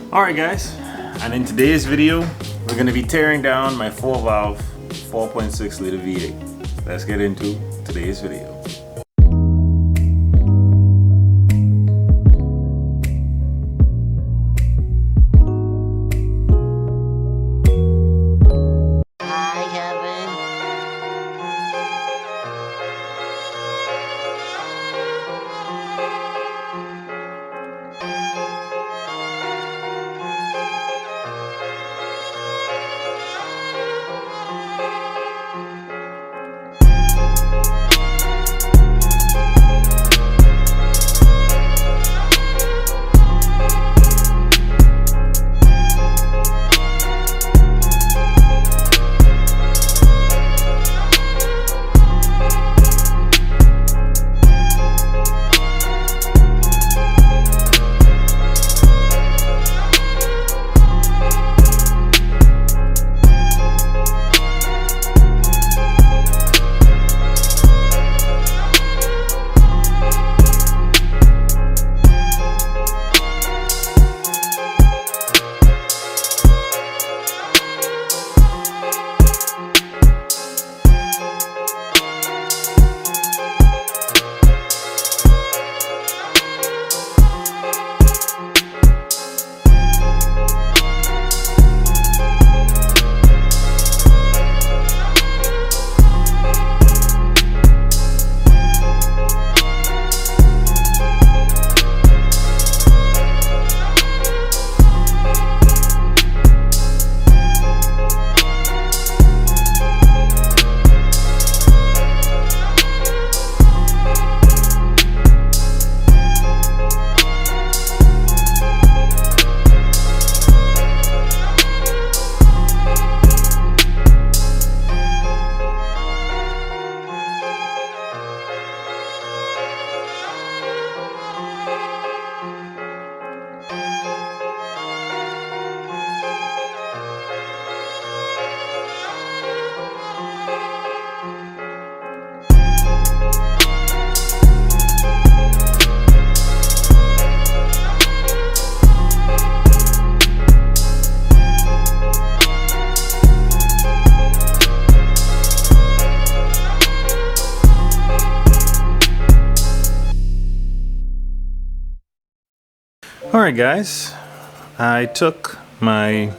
Alright guys, and in today's video we're going to be tearing down my 4-valve 4.6 liter V8. Let's get into today's video. Alright guys, I took my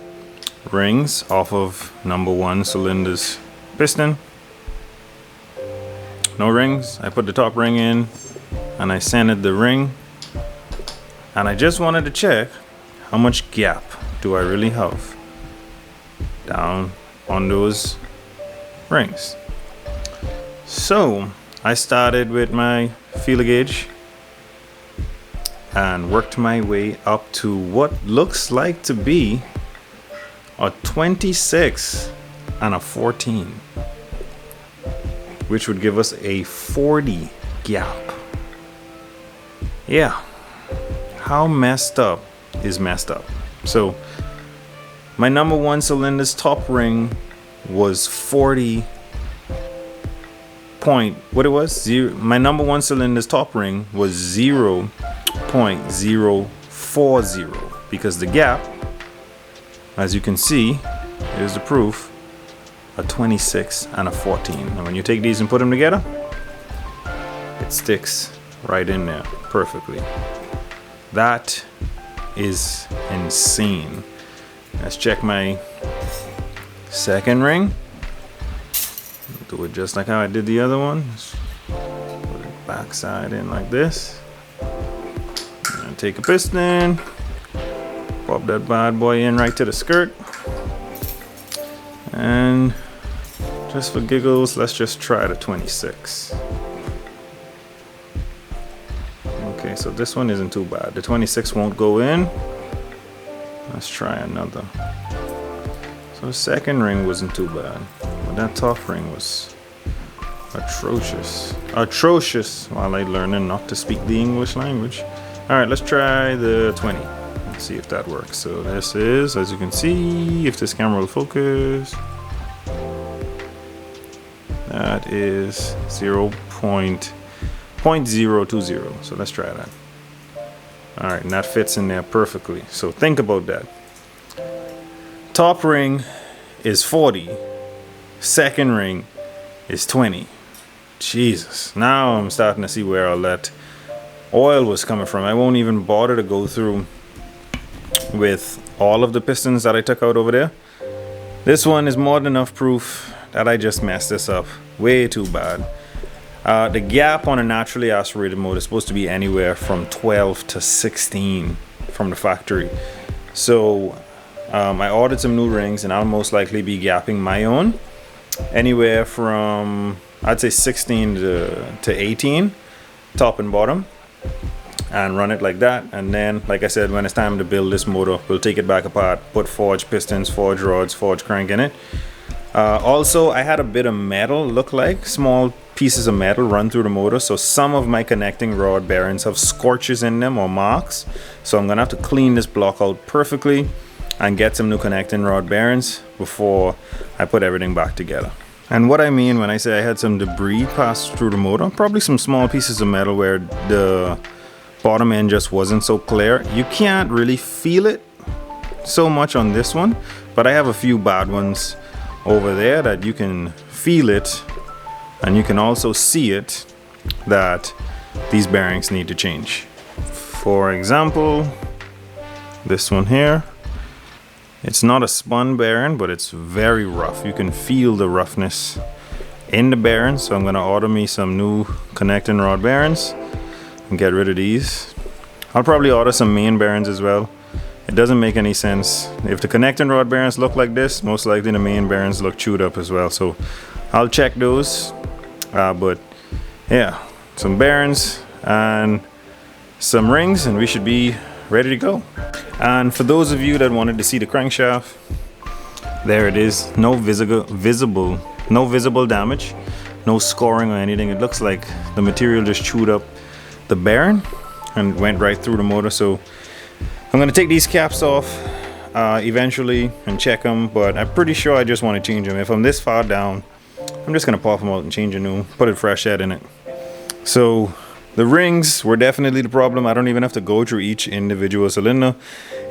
rings off of number 1 cylinder's piston. No rings. I put the top ring in and I sanded the ring, and I just wanted to check how much gap do I really have down on those rings. So I started with my feeler gauge and worked my way up to what looks like to be a 26 and a 14, which would give us a 40 gap. Yeah, how messed up is messed up. So my number 1 cylinder's top ring was 40 point, what it was? My number 1 cylinder's top ring was 0.040, because the gap, as you can see, here's the proof, a 26 and a 14. And when you take these and put them together, it sticks right in there perfectly. That is insane. Let's check my second ring. Do it just like how I did the other one. Just put it backside in like this. And take a piston, pop that bad boy in right to the skirt. And just for giggles, let's just try the 26. Okay, so this one isn't too bad. The 26 won't go in. Let's try another. So the second ring wasn't too bad, but that top ring was atrocious. Atrocious, while I learning not to speak the English language. Alright, let's try the 20. Let's see if that works. So this is, as you can see, if this camera will focus. That is 0.020. So let's try that. All right, and that fits in there perfectly. So think about that. Top ring is 40. Second ring is 20. Jesus. Now I'm starting to see where all that oil was coming from. I won't even bother to go through with all of the pistons that I took out over there. This one is more than enough proof that I just messed this up way too bad. The gap on a naturally aspirated motor is supposed to be anywhere from 12 to 16 from the factory. So I ordered some new rings, and I'll most likely be gapping my own anywhere from, I'd say 16 to 18, top and bottom, and run it like that. And then, like I said, when it's time to build this motor, we'll take it back apart, put forged pistons, forged rods, forged crank in it. Also, I had a bit of metal, look like small pieces of metal run through the motor, so some of my connecting rod bearings have scorches in them or marks. So I'm gonna have to clean this block out perfectly and get some new connecting rod bearings before I put everything back together. And what I mean when I say I had some debris pass through the motor, probably some small pieces of metal where the bottom end just wasn't so clear. You can't really feel it so much on this one, but I have a few bad ones over there that you can feel it, and you can also see it that these bearings need to change. For example, this one here, it's not a spun bearing, but it's very rough. You can feel the roughness in the bearings, so I'm gonna order me some new connecting rod bearings and get rid of these. I'll probably order some main bearings as well. It doesn't make any sense. If the connecting rod bearings look like this, most likely the main bearings look chewed up as well. So I'll check those. But yeah, some bearings and some rings, and we should be ready to go. And for those of you that wanted to see the crankshaft, there it is. No visible damage, no scoring or anything. It looks like the material just chewed up the bearing and went right through the motor. So I'm gonna take these caps off eventually and check them, but I'm pretty sure I just want to change them. If I'm this far down, I'm just gonna pop them out and change a new, put a fresh head in it. So the rings were definitely the problem. I don't even have to go through each individual cylinder.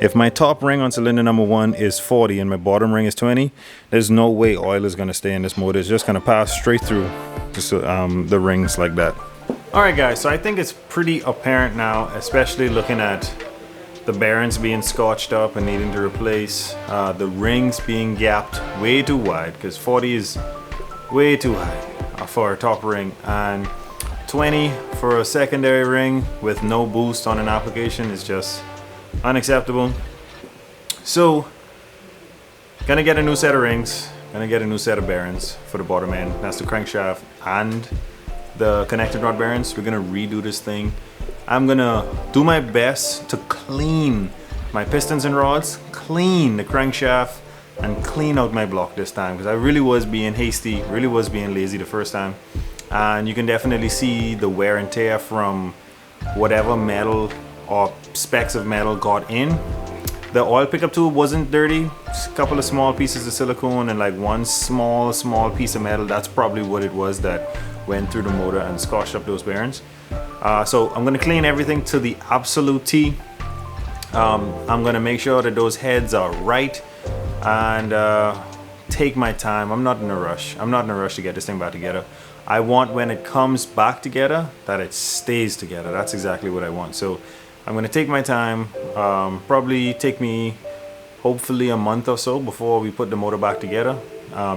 If my top ring on cylinder number 1 is 40 and my bottom ring is 20, there's no way oil is gonna stay in this motor. It's just gonna pass straight through just, the rings like that. All right guys, so I think it's pretty apparent now, especially looking at the bearings being scotched up and needing to replace, the rings being gapped way too wide, because 40 is way too high for a top ring, and 20 for a secondary ring with no boost on an application is just unacceptable. So gonna get a new set of rings, gonna get a new set of bearings for the bottom end. That's the crankshaft and the connected rod bearings. We're gonna redo this thing. I'm gonna do my best to clean my pistons and rods, clean the crankshaft, and clean out my block this time, because I really was being hasty, really was being lazy the first time. And you can definitely see the wear and tear from whatever metal or specks of metal got in. The oil pickup tool wasn't dirty, just a couple of small pieces of silicone and like one small piece of metal. That's probably what it was that went through the motor and scotched up those bearings. So I'm gonna clean everything to the absolute T. I'm gonna make sure that those heads are right and take my time. I'm not in a rush. I'm not in a rush to get this thing back together. I want, when it comes back together, that it stays together. That's exactly what I want. So I'm gonna take my time, probably take me hopefully a month or so before we put the motor back together.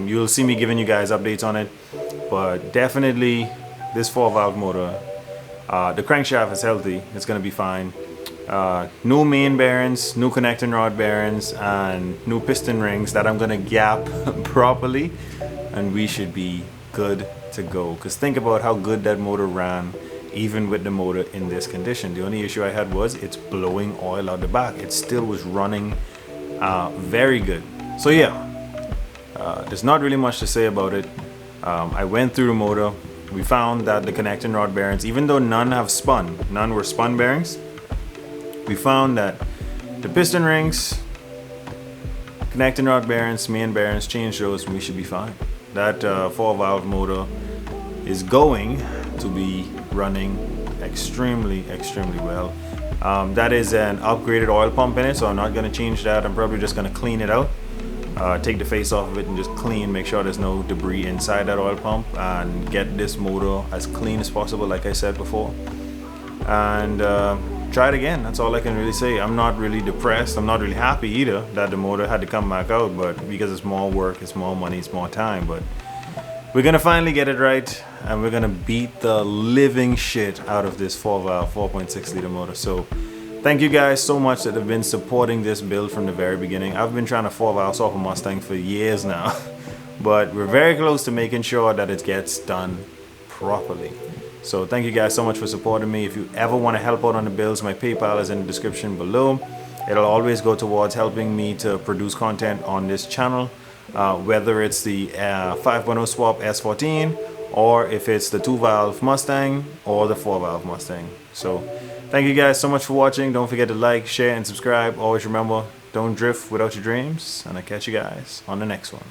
You'll see me giving you guys updates on it, but definitely this 4-valve motor, the crankshaft is healthy. It's gonna be fine. New main bearings, new connecting rod bearings, and new piston rings that I'm gonna gap properly, and we should be good to go. Because think about how good that motor ran even with the motor in this condition. The only issue I had was it's blowing oil out the back. It still was running very good. So yeah, there's not really much to say about it. I went through the motor. We found that the connecting rod bearings, even though none were spun bearings, we found that the piston rings, connecting rod bearings, main bearings, change those, and we should be fine. that 4-valve motor is going to be running extremely well. That is an upgraded oil pump in it, so I'm not going to change that. I'm probably just going to clean it out, take the face off of it and just clean, make sure there's no debris inside that oil pump, and get this motor as clean as possible, like I said before, and try it again. That's all I can really say. I'm not really depressed. I'm not really happy either that the motor had to come back out, but because it's more work, it's more money, it's more time, but we're gonna finally get it right, and we're gonna beat the living shit out of this 4-valve 4.6 liter motor. So thank you guys so much that have been supporting this build from the very beginning. I've been trying to 4-valve swap a Mustang for years now, but we're very close to making sure that it gets done properly. So thank you guys so much for supporting me. If you ever want to help out on the builds, my PayPal is in the description below. It'll always go towards helping me to produce content on this channel. Whether it's the 5.0 swap S14, or if it's the 2-valve Mustang or the 4-valve Mustang. So thank you guys so much for watching. Don't forget to like, share, and subscribe. Always remember, don't drift without your dreams, and I'll catch you guys on the next one.